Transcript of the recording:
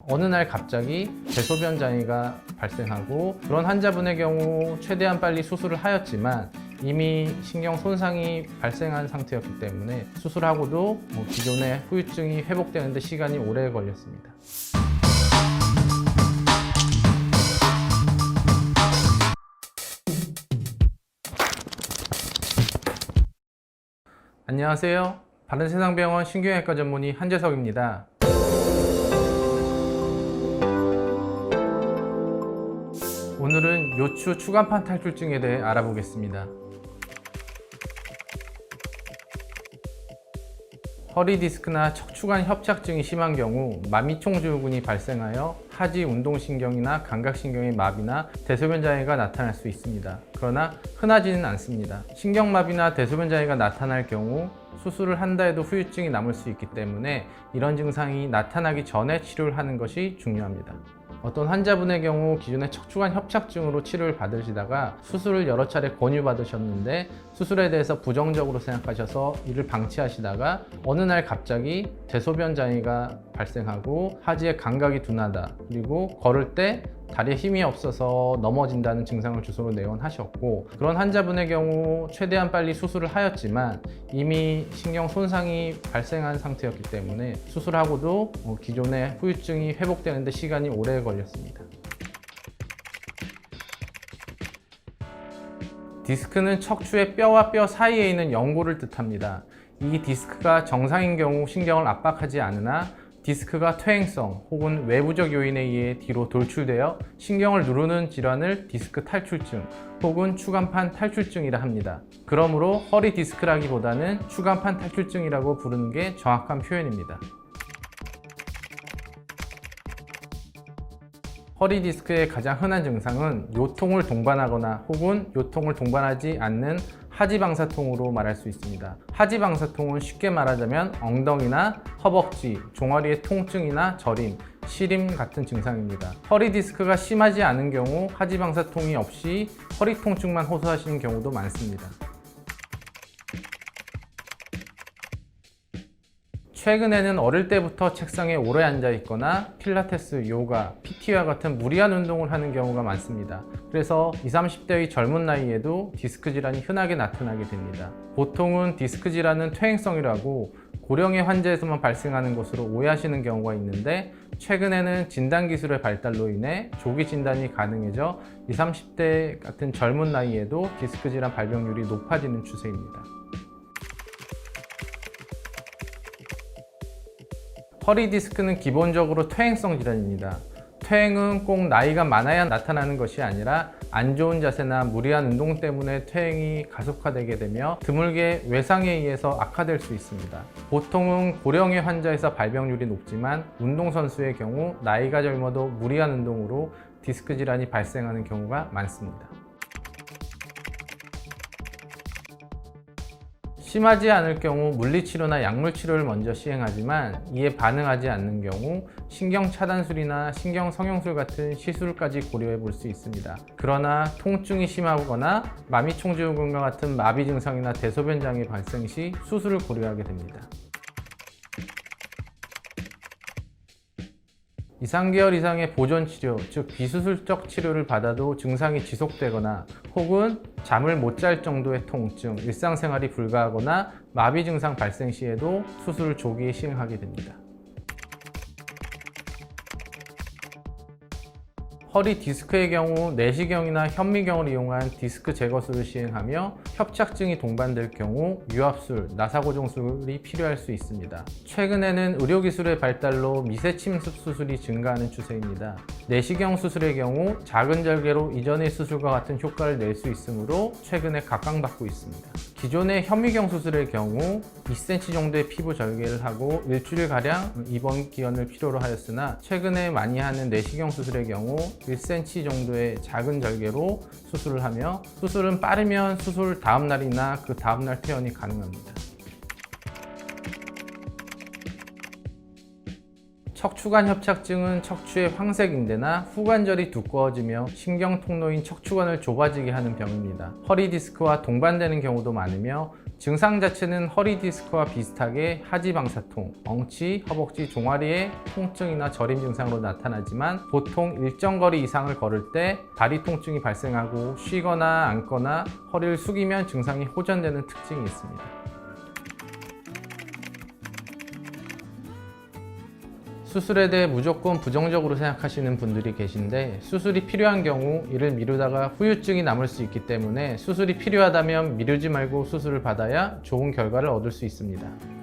어느 날 갑자기 대소변 장애가 발생하고 그런 환자분의 경우 최대한 빨리 수술을 하였지만 이미 신경 손상이 발생한 상태였기 때문에 수술하고도 기존의 후유증이 회복되는 데 시간이 오래 걸렸습니다. 안녕하세요. 바른세상병원 신경외과 전문의 한재석입니다. 오늘은 요추 추간판 탈출증에 대해 알아보겠습니다. 허리 디스크나 척추관 협착증이 심한 경우 마미총증후군이 발생하여 하지 운동신경이나 감각신경의 마비나 대소변 장애가 나타날 수 있습니다. 그러나 흔하지는 않습니다. 신경마비나 대소변 장애가 나타날 경우 수술을 한다 해도 후유증이 남을 수 있기 때문에 이런 증상이 나타나기 전에 치료를 하는 것이 중요합니다. 어떤 환자분의 경우 기존에 척추관 협착증으로 치료를 받으시다가 수술을 여러 차례 권유받으셨는데 수술에 대해서 부정적으로 생각하셔서 이를 방치하시다가 어느 날 갑자기 대소변 장애가 발생하고 하지의 감각이 둔하다, 그리고 걸을 때 다리에 힘이 없어서 넘어진다는 증상을 주소로 내원하셨고, 그런 환자분의 경우 최대한 빨리 수술을 하였지만 이미 신경 손상이 발생한 상태였기 때문에 수술하고도 기존의 후유증이 회복되는 데 시간이 오래 걸렸습니다. 디스크는 척추의 뼈와 뼈 사이에 있는 연골을 뜻합니다. 이 디스크가 정상인 경우 신경을 압박하지 않으나 디스크가 퇴행성 혹은 외부적 요인에 의해 뒤로 돌출되어 신경을 누르는 질환을 디스크 탈출증 혹은 추간판 탈출증이라 합니다. 그러므로 허리 디스크라기보다는 추간판 탈출증이라고 부르는 게 정확한 표현입니다. 허리 디스크의 가장 흔한 증상은 요통을 동반하거나 혹은 요통을 동반하지 않는 하지방사통으로 말할 수 있습니다. 하지방사통은 쉽게 말하자면 엉덩이나 허벅지, 종아리의 통증이나 저림, 시림 같은 증상입니다. 허리 디스크가 심하지 않은 경우 하지방사통이 없이 허리 통증만 호소하시는 경우도 많습니다. 최근에는 어릴 때부터 책상에 오래 앉아 있거나 필라테스, 요가, PT와 같은 무리한 운동을 하는 경우가 많습니다. 그래서 20, 30대의 젊은 나이에도 디스크 질환이 흔하게 나타나게 됩니다. 보통은 디스크 질환은 퇴행성이라고 고령의 환자에서만 발생하는 것으로 오해하시는 경우가 있는데, 최근에는 진단기술의 발달로 인해 조기 진단이 가능해져 20, 30대 같은 젊은 나이에도 디스크 질환 발병률이 높아지는 추세입니다. 허리 디스크는 기본적으로 퇴행성 질환입니다. 퇴행은 꼭 나이가 많아야 나타나는 것이 아니라 안 좋은 자세나 무리한 운동 때문에 퇴행이 가속화되게 되며 드물게 외상에 의해서 악화될 수 있습니다. 보통은 고령의 환자에서 발병률이 높지만 운동선수의 경우 나이가 젊어도 무리한 운동으로 디스크 질환이 발생하는 경우가 많습니다. 심하지 않을 경우 물리치료나 약물치료를 먼저 시행하지만 이에 반응하지 않는 경우 신경차단술이나 신경성형술 같은 시술까지 고려해 볼 수 있습니다. 그러나 통증이 심하거나 마미총증후군과 같은 마비 증상이나 대소변 장애 발생 시 수술을 고려하게 됩니다. 2, 3개월 이상의 보존치료, 즉 비수술적 치료를 받아도 증상이 지속되거나 혹은 잠을 못 잘 정도의 통증, 일상생활이 불가하거나 마비 증상 발생 시에도 수술을 조기에 시행하게 됩니다. 허리 디스크의 경우 내시경이나 현미경을 이용한 디스크 제거술을 시행하며 협착증이 동반될 경우 유압술, 나사고정술이 필요할 수 있습니다. 최근에는 의료기술의 발달로 미세침습 수술이 증가하는 추세입니다. 내시경 수술의 경우 작은 절개로 이전의 수술과 같은 효과를 낼 수 있으므로 최근에 각광받고 있습니다. 기존의 현미경 수술의 경우 2cm 정도의 피부 절개를 하고 일주일가량 입원 기간을 필요로 하였으나 최근에 많이 하는 내시경 수술의 경우 1cm 정도의 작은 절개로 수술을 하며 수술은 빠르면 수술 다음 날이나 그 다음 날 퇴원이 가능합니다. 척추관 협착증은 척추의 황색인대나 후관절이 두꺼워지며 신경통로인 척추관을 좁아지게 하는 병입니다. 허리 디스크와 동반되는 경우도 많으며 증상 자체는 허리 디스크와 비슷하게 하지 방사통, 엉치, 허벅지, 종아리의 통증이나 저림 증상으로 나타나지만 보통 일정 거리 이상을 걸을 때 다리 통증이 발생하고 쉬거나 앉거나 허리를 숙이면 증상이 호전되는 특징이 있습니다. 수술에 대해 무조건 부정적으로 생각하시는 분들이 계신데 수술이 필요한 경우 이를 미루다가 후유증이 남을 수 있기 때문에 수술이 필요하다면 미루지 말고 수술을 받아야 좋은 결과를 얻을 수 있습니다.